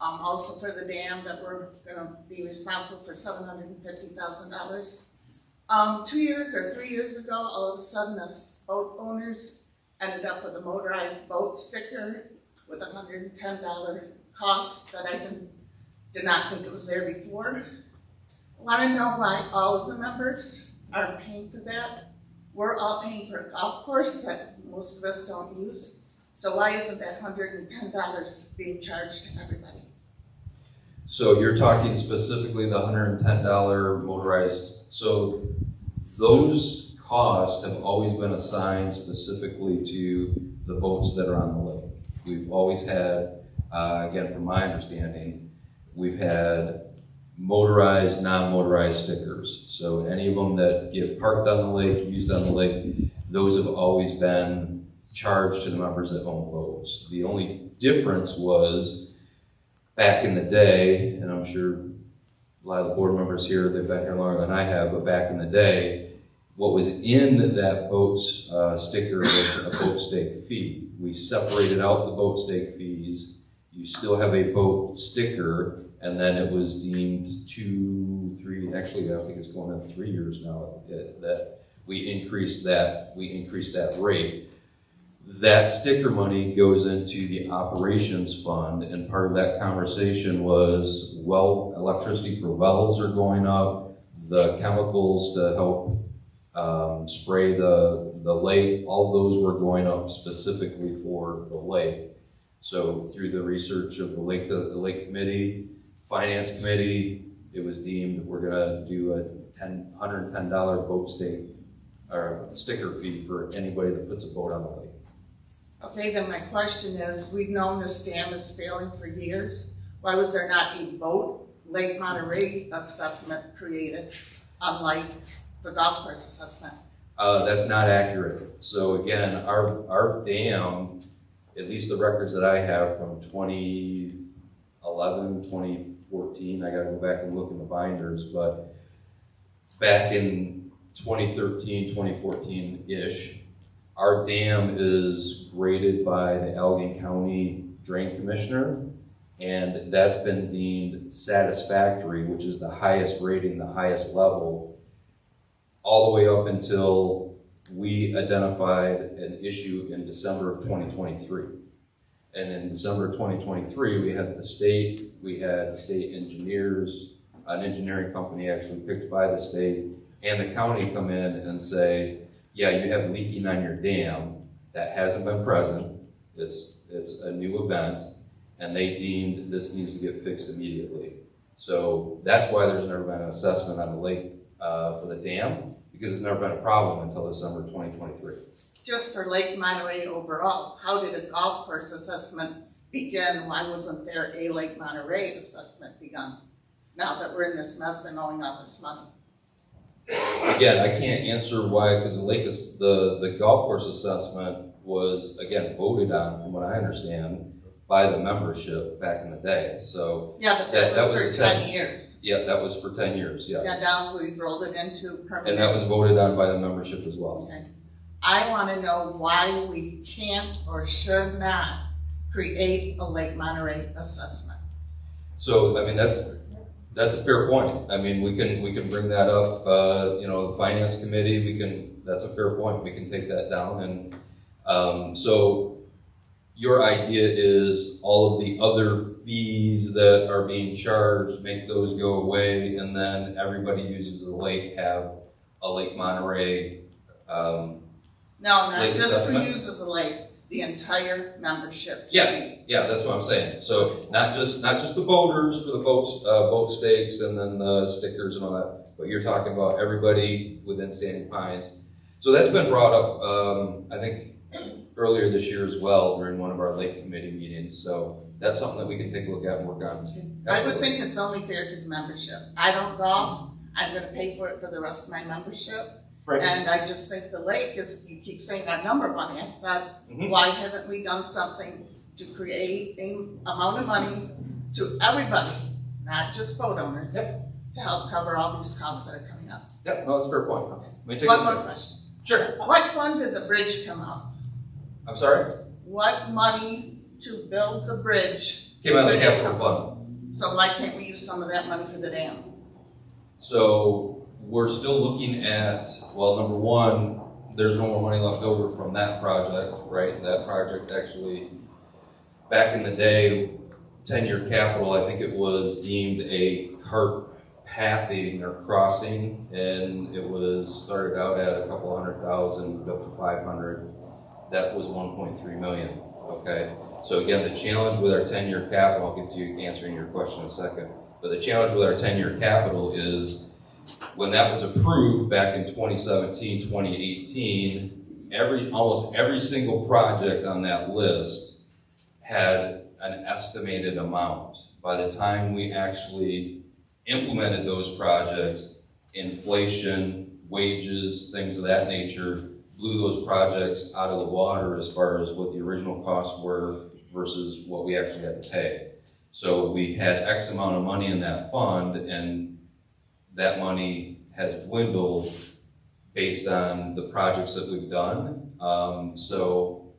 Also for the dam that we're gonna be responsible for $750,000. 2 years or 3 years ago, all of a sudden us boat owners ended up with a motorized boat sticker with a $110 cost that I did not think it was there before. I want to know why all of the members are paying for that. We're all paying for a golf course that most of us don't use. So why isn't that $110 being charged to everybody? So you're talking specifically the $110 motorized, so those costs have always been assigned specifically to the boats that are on the lake. We've always had, again, from my understanding, we've had motorized, non-motorized stickers. So any of them that get parked on the lake, used on the lake, those have always been charged to the members that own boats. The only difference was back in the day, and I'm sure a lot of the board members here, they've been here longer than I have, but back in the day, what was in that boat sticker was a boat stake fee. We separated out the boat stake fees. You still have a boat sticker, and then it was deemed 2, 3, actually I think it's going on 3 years now that we increased that rate. That sticker money goes into the operations fund, and part of that conversation was, well, electricity for wells are going up, the chemicals to help spray the lake, all those were going up specifically for the lake. So through the research of the lake committee, finance committee, it was deemed we're gonna do a $110 boat stake or sticker fee for anybody that puts a boat on the lake. Okay, then my question is, we've known this dam is failing for years. Why was there not a boat Lake Monterey assessment created, unlike the golf course assessment? That's not accurate. So again, our dam, at least the records that I have from 2011, 2014, I gotta go back and look in the binders, but back in 2013, 2014-ish, our dam is graded by the Allegheny County Drain Commissioner, and that's been deemed satisfactory, which is the highest rating, the highest level, all the way up until we identified an issue in December of 2023. And in December of 2023, we had state engineers, an engineering company actually picked by the state, and the county come in and say, yeah, you have leaking on your dam that hasn't been present, it's a new event, and they deemed this needs to get fixed immediately. So that's why there's never been an assessment on the lake for the dam, because it's never been a problem until December 2023. Just for Lake Monterey overall, how did a golf course assessment begin? Why wasn't there a Lake Monterey assessment begun? Now that we're in this mess and owing all this money. Again, I can't answer why, because the golf course assessment was, again, voted on, from what I understand, by the membership back in the day. So yeah, but that was for 10 years. Yeah, that was for 10 years, yes. Yeah, now we've rolled it into permanent. And that was voted on by the membership as well. Okay. I want to know why we can't or should not create a Lake Monterey assessment. So, I mean, that's a fair point. I mean, we can bring that up, the finance committee, that's a fair point. We can take that down. And so your idea is all of the other fees that are being charged, make those go away, and then everybody uses the lake, have a Lake Monterey No, not lake just assessment. who uses the lake, the entire membership. Yeah, that's what I'm saying. So not just the boaters for the boat stakes and then the stickers and all that, but you're talking about everybody within Sandy Pines. So that's been brought up, I think, earlier this year as well during one of our lake committee meetings. So that's something that we can take a look at and work on. I would think it's only fair to the membership. I don't golf. I'm going to pay for it for the rest of my membership. Right. And I just think the lake is, you keep saying that number money. I said, why haven't we done something to create an amount of money to everybody, not just boat owners, to help cover all these costs that are coming up? Yep, no, that's a fair point. Okay. Let me take One more question. Sure. What fund did the bridge come out? I'm sorry? What money to build the bridge? Came out of the Where'd it capital come fund. So why can't we use some of that money for the dam? So we're still looking at, well, number one, there's no more money left over from that project, right? That project actually, back in the day, 10-year capital, I think it was deemed a cart pathing or crossing, and it was started out at a couple $100,000 up to 500. That was 1.3 million. Okay. So again, the challenge with our 10-year capital, I'll get to you answering your question in a second. But the challenge with our 10-year capital is when that was approved back in 2017, 2018, almost every single project on that list had an estimated amount. By the time we actually implemented those projects, inflation, wages, things of that nature, blew those projects out of the water as far as what the original costs were versus what we actually had to pay. So we had X amount of money in that fund, and that money has dwindled based on the projects that we've done. So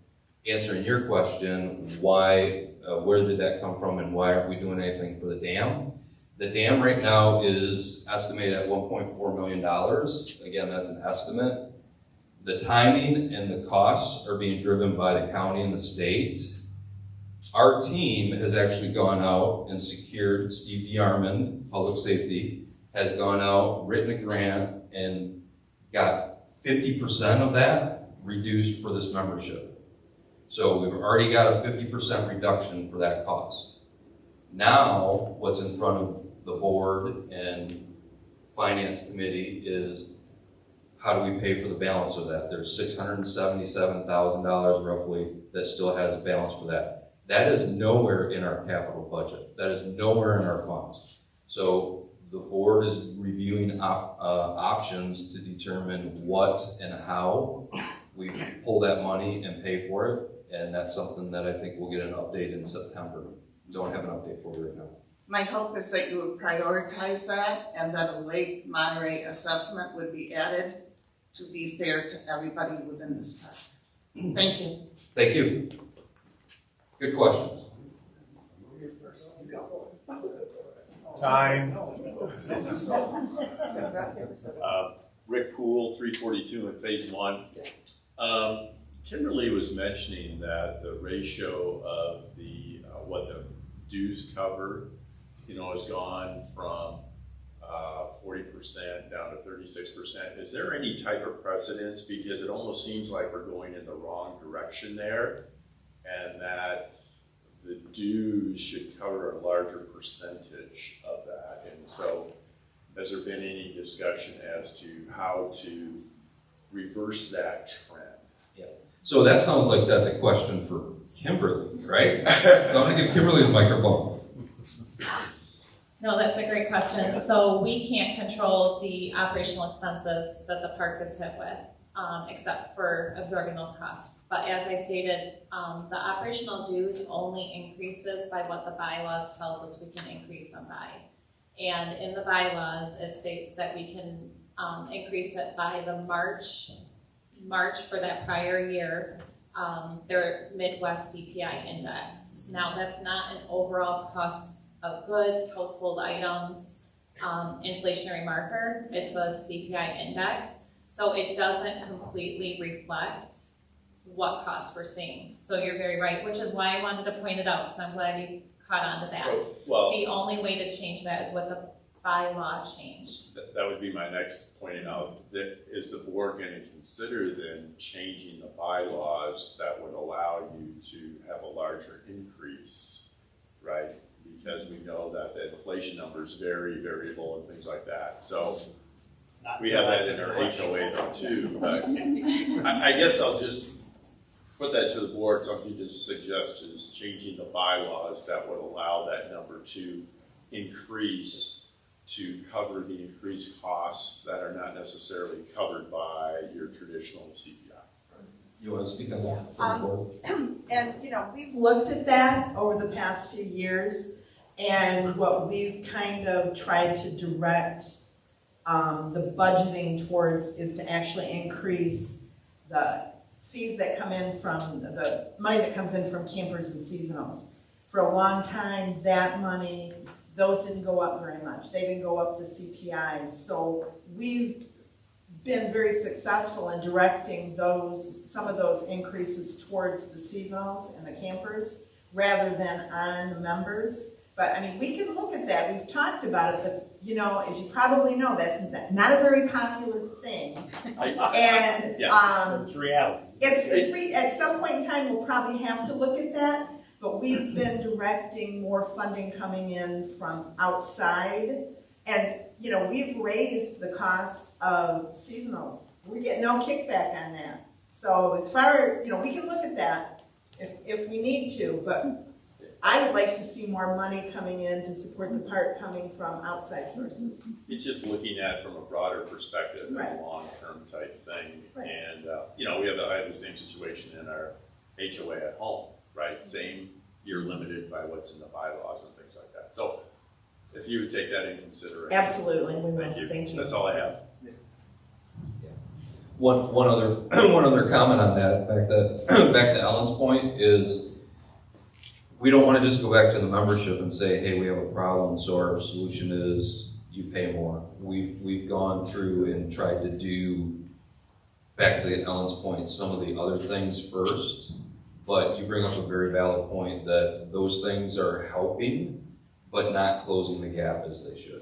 answering your question, why, where did that come from and why aren't we doing anything for the dam? The dam right now is estimated at $1.4 million. Again, that's an estimate. The timing and the costs are being driven by the county and the state. Our team has actually gone out and secured, Steve DeArmond, Public Safety, has gone out, written a grant, and got 50% of that reduced for this membership. So we've already got a 50% reduction for that cost. Now, what's in front of the board and finance committee is how do we pay for the balance of that? There's $677,000 roughly that still has a balance for that. That is nowhere in our capital budget. That is nowhere in our funds. So the board is reviewing options to determine what and how we pull that money and pay for it. And that's something that I think we'll get an update in September. Don't have an update for you right now. My hope is that you would prioritize that and that a Lake Monterey assessment would be added to be fair to everybody within this park. Thank you. Thank you. Good questions. Time. Rick Poole, 342 in Phase 1. Kimberly was mentioning that the ratio of the what the dues cover, has gone from 40% down to 36%. Is there any type of precedence? Because it almost seems like we're going in the wrong direction there, and that the dues should cover a larger percentage of that. And so, has there been any discussion as to how to reverse that trend? Yeah. So that sounds like that's a question for Kimberly, right? So I'm going to give Kimberly the microphone. No, that's a great question. So we can't control the operational expenses that the park is hit with, except for absorbing those costs. But as I stated, the operational dues only increases by what the bylaws tells us we can increase them by. And in the bylaws, it states that we can increase it by the March for that prior year, their Midwest CPI index. Now, that's not an overall cost of goods, household items, inflationary marker. It's a CPI index. So it doesn't completely reflect what costs we're seeing. So you're very right, which is why I wanted to point it out. So I'm glad you caught on to that. The only way to change that is with the bylaw change. That would be my next pointing out. That is the board going to consider then changing the bylaws that would allow you to have a larger increase, right? Because we know that the inflation number is very variable and things like that. So we have that in our HOA though too. But I guess I'll just put that to the board. Something to suggest is changing the bylaws that would allow that number to increase to cover the increased costs that are not necessarily covered by your traditional CPI. You want to speak on that? And, we've looked at that over the past few years, and what we've kind of tried to direct the budgeting towards is to actually increase the fees that come in from, the money that comes in from campers and seasonals. For a long time, that money, those didn't go up very much. They didn't go up the CPI. So we've been very successful in directing some of those increases towards the seasonals and the campers rather than on the members. But I mean, we can look at that. We've talked about it, but you know, as you probably know, that's not a very popular thing. And It's reality. at some point in time, we'll probably have to look at that. But we've been directing more funding coming in from outside. And, you know, we've raised the cost of seasonals. We get no kickback on that. So as far, you know, we can look at that if we need to, but I would like to see more money coming in to support the part coming from outside sources. It's just looking at it from a broader perspective, Right. a long-term type thing. Right. And, you know, I have the same situation in our HOA at home, right? Same, you're limited by what's in the bylaws and things like that. So if you would take that into consideration. Absolutely, we will. Thank you. Thank you. That's all I have. One other comment on that, back to Ellen's point, is we don't want to just go back to the membership and say, hey, we have a problem, so our solution is you pay more. We've gone through and tried to do, back to Ellen's point, some of the other things first, but you bring up a very valid point that those things are helping, but not closing the gap as they should.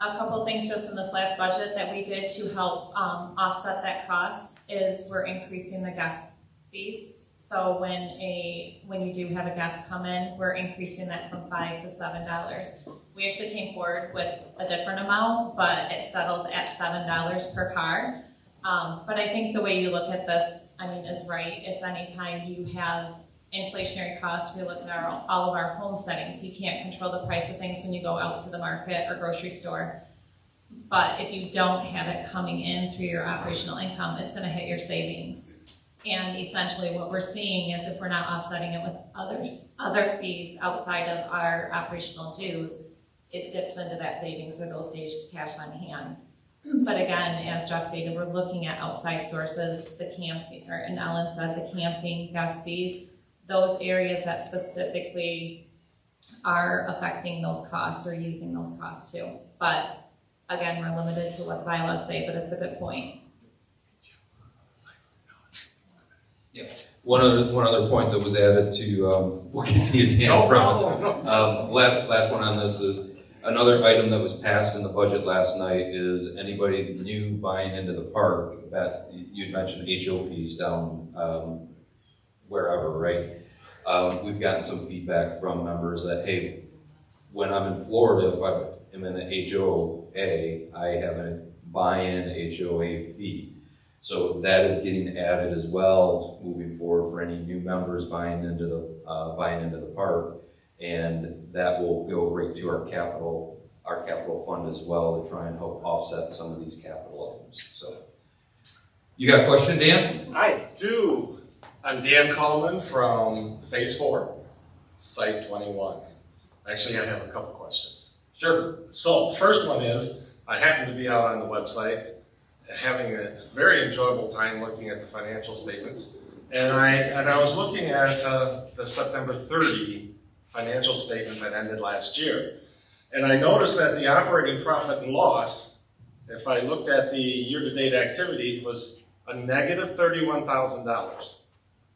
A couple things just in this last budget that we did to help offset that cost is we're increasing the guest fees. So when you do have a guest come in, we're increasing that from $5 to $7. We actually came forward with a different amount, but it settled at $7 per car. But I think the way you look at this, I mean, is right. It's anytime you have inflationary costs, we look at all of our home settings. You can't control the price of things when you go out to the market or grocery store. But if you don't have it coming in through your operational income, it's going to hit your savings. And essentially what we're seeing is if we're not offsetting it with other fees outside of our operational dues, it dips into that savings or those days cash on hand. But again, as Jeff stated, we're looking at outside sources, the camping, and Ellen said the camping guest fees, those areas that specifically are affecting those costs or using those costs too. But again, we're limited to what the bylaws say, but it's a good point. Yeah. One other point that was added to, we'll get to you, Dan, I promise. Last one on this is, another item that was passed in the budget last night is anybody new buying into the park, that you'd mentioned HO fees down wherever, right? We've gotten some feedback from members that, hey, when I'm in Florida, if I'm in an HOA, I have a buy-in HOA fee. So that is getting added as well moving forward for any new members buying into the park, and that will go right to our capital fund as well to try and help offset some of these capital items. So, you got a question, Dan? I do. I'm Dan Coleman from Phase 4, Site 21. Actually, I have a couple questions. Sure. So, the first one is, I happen to be out on the website having a very enjoyable time looking at the financial statements. And I was looking at the September 30 financial statement that ended last year. And I noticed that the operating profit and loss, if I looked at the year-to-date activity, was a negative $31,000.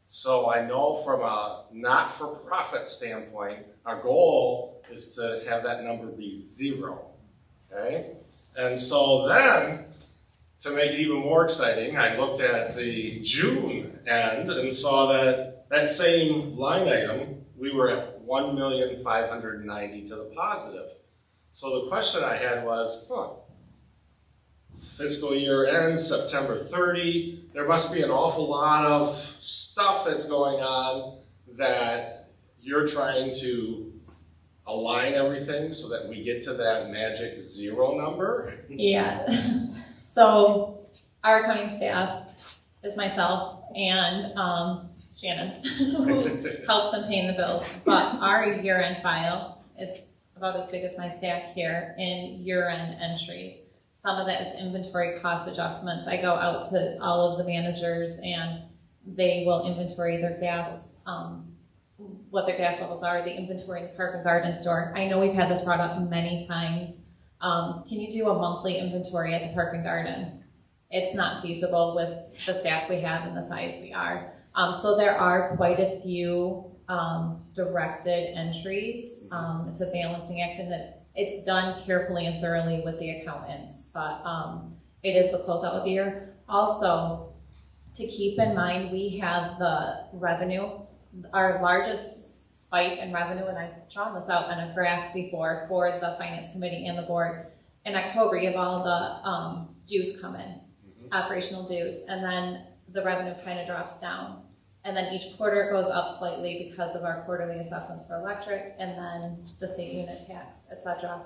So I know from a not-for-profit standpoint, our goal is to have that number be zero, okay? And so then, to make it even more exciting, I looked at the June end and saw that same line item, we were at $1,590,000 to the positive. So the question I had was, fiscal year ends September 30. There must be an awful lot of stuff that's going on that you're trying to align everything so that we get to that magic zero number. Yeah. So our accounting staff is myself and Shannon, who helps in paying the bills. But our year-end file is about as big as my stack here, in year-end entries. Some of that is inventory cost adjustments. I go out to all of the managers and they will inventory their gas, what their gas levels are, the inventory in the Park and Garden store. I know we've had this brought up many times. Can you do a monthly inventory at the Park and Garden? It's not feasible with the staff we have and the size we are. So there are quite a few directed entries. It's a balancing act, and that it's done carefully and thoroughly with the accountants, but it is the closeout of the year. Also, to keep in mind, we have the revenue, our largest spike in revenue, and I've drawn this out on a graph before for the Finance Committee and the board. In October, you have all the dues come in, operational dues, and then the revenue kind of drops down. And then each quarter it goes up slightly because of our quarterly assessments for electric, and then the state unit tax, etc.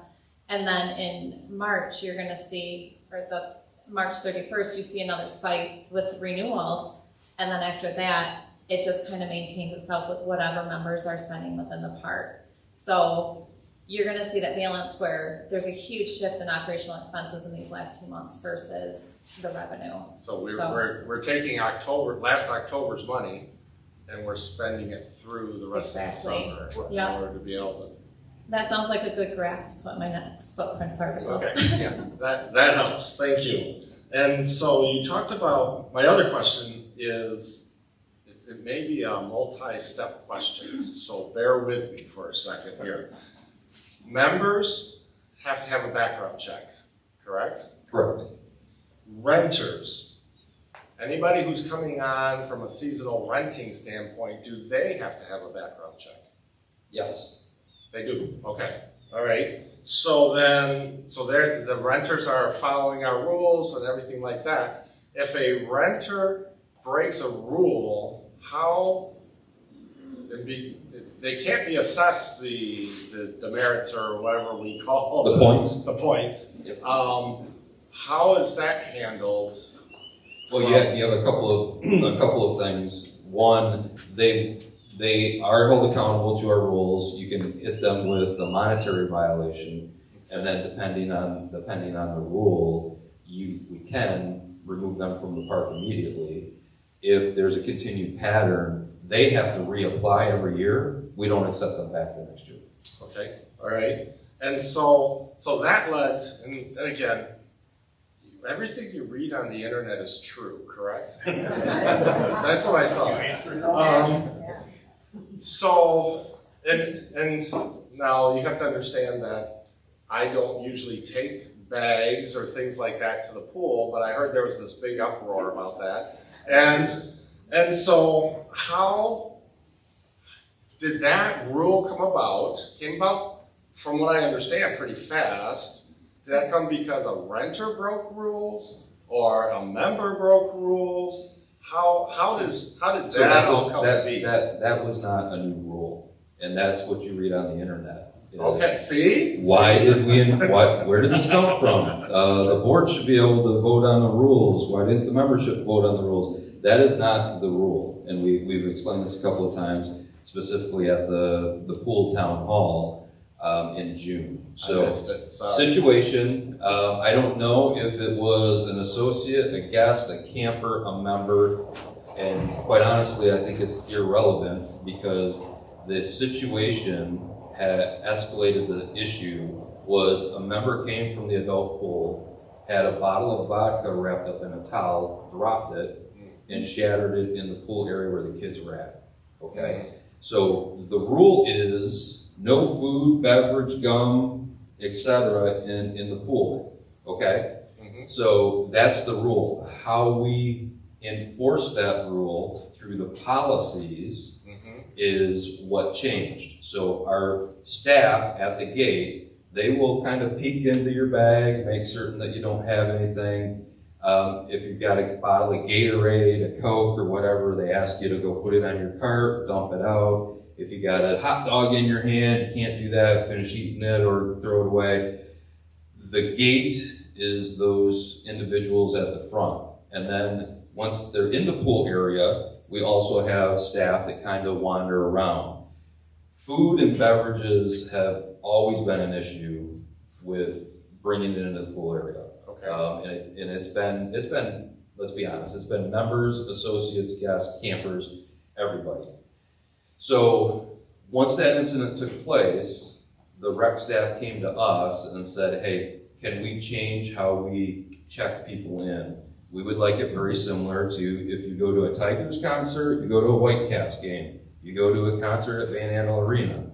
And then in March, you're going to see, or the March 31st, you see another spike with renewals, and then after that, it just kind of maintains itself with whatever members are spending within the park. So you're going to see that balance where there's a huge shift in operational expenses in these last 2 months versus the revenue. So we're taking last October's money, and we're spending it through the rest of the summer in order to be able to. That sounds like a good graph to put in my next footprints article. Okay, yeah, that helps. Thank you. And so you talked about, my other question is, it may be a multi-step question, so bear with me for a second here. Members have to have a background check, correct? Correct. Renters, anybody who's coming on from a seasonal renting standpoint, do they have to have a background check? Yes. They do, okay, all right. So the renters are following our rules and everything like that. If a renter breaks a rule, they can't be assessed the demerits or whatever we call the points. The points. Yep. How is that handled? Well, you have a couple of things. One, they are held accountable to our rules. You can hit them with a monetary violation, and then depending on the rule, we can remove them from the park immediately. If there's a continued pattern, they have to reapply every year. We don't accept them back the next year. Okay, all right. And so that led, and again, everything you read on the internet is true, correct? That's what I thought. So, and now you have to understand that I don't usually take bags or things like that to the pool, but I heard there was this big uproar about that. And so how did that rule come about? Came about, from what I understand, pretty fast. Did that come because a renter broke rules or a member broke rules? How did that all come to be? That was not a new rule, and that's what you read on the internet. Okay, see? Where did this come from? The board should be able to vote on the rules. Why didn't the membership vote on the rules? That is not the rule, and we've explained this a couple of times, specifically at the pool town hall in June. So, situation, I don't know if it was an associate, a guest, a camper, a member, and quite honestly, I think it's irrelevant because the situation had escalated. The issue was a member came from the adult pool, had a bottle of vodka wrapped up in a towel, dropped it, and shattered it in the pool area where the kids were at. Okay? So the rule is no food, beverage, gum, etc. in the pool. Okay? Mm-hmm. So that's the rule. How we enforce that rule through the policies is what changed. So our staff at the gate, they will kind of peek into your bag, make certain that you don't have anything. If you've got a bottle of Gatorade, a Coke, or whatever, they ask you to go put it on your cart, dump it out. If you got a hot dog in your hand, you can't do that, finish eating it or throw it away. The gate is those individuals at the front. And then once they're in the pool area, we also have staff that kind of wander around. food and beverages have always been an issue with bringing it into the pool area. Okay. And it's been, let's be honest, it's been members, associates, guests, campers, everybody. So once that incident took place, the rec staff came to us and said, hey, can we change how we check people in? We would like it very similar to if you go to a Tigers concert, you go to a Whitecaps game, you go to a concert at Van Andel Arena.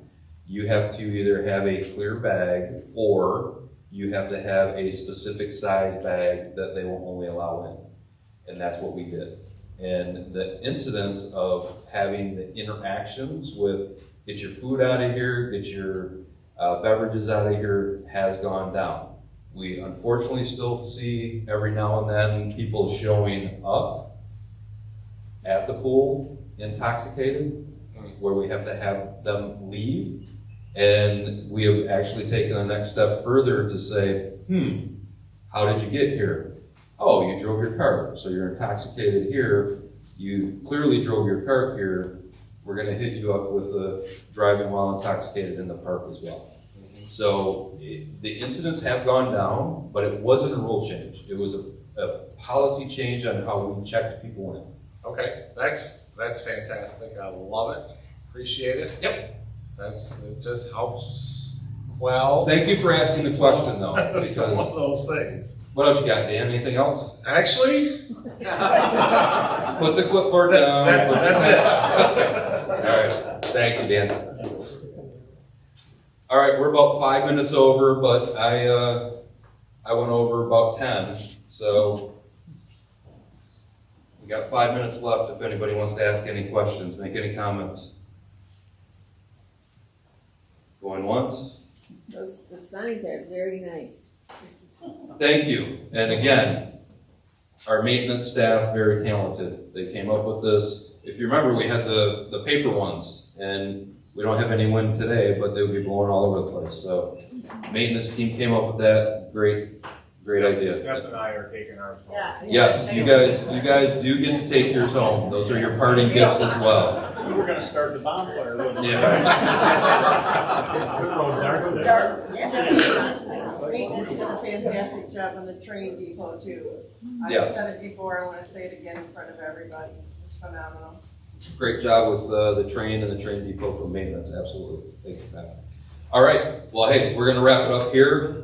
You have to either have a clear bag or you have to have a specific size bag that they will only allow in. And that's what we did. And the incidence of having the interactions with get your food out of here, get your beverages out of here has gone down. We unfortunately still see every now and then people showing up at the pool intoxicated, where we have to have them leave. And we have actually taken the next step further to say, how did you get here? Oh, you drove your car, so you're intoxicated here. You clearly drove your car here. We're gonna hit you up with driving while intoxicated in the park as well. So the incidents have gone down, but it wasn't a rule change. It was a policy change on how we checked people in. Okay, that's fantastic. I love it. Appreciate it. Yep. It just helps quell. Thank you for asking the question, though. Some Because of those things. what else you got, Dan? Anything else? Actually, Put the clipboard down. that's it. All right. Thank you, Dan. All right, we're about 5 minutes over, but I went over about 10, so we got 5 minutes left if anybody wants to ask any questions, make any comments. Going once? The signs are very nice. Thank you. And again, our maintenance staff, very talented. They came up with this. If you remember, we had the paper ones, and we don't have any wind today, but they would be blowing all over the place. So maintenance team came up with that. Great idea. Jeff and I are taking ours home. Yeah. Yes, you guys do get to take yours home. Those are your parting gifts as well. We were gonna start the bonfire, wasn't we? Yeah. Maintenance did a fantastic job on the train depot too. Yes. I've said it before, I wanna say it again in front of everybody. It's phenomenal. Great job with the train and the train depot for maintenance. Absolutely. Thank you, Pat. All right. Well, hey, we're going to wrap it up here.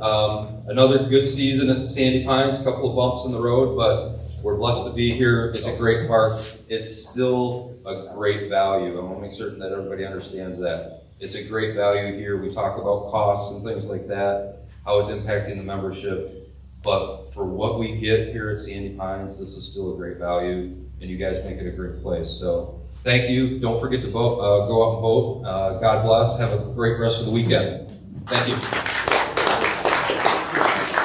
Another good season at Sandy Pines. A couple of bumps in the road, but we're blessed to be here. It's a great park. It's still a great value. I want to make certain that everybody understands that. It's a great value here. We talk about costs and things like that, how it's impacting the membership. But for what we get here at Sandy Pines, this is still a great value, and you guys make it a great place. So thank you. Don't forget to vote, go out and vote. God bless. Have a great rest of the weekend. Thank you.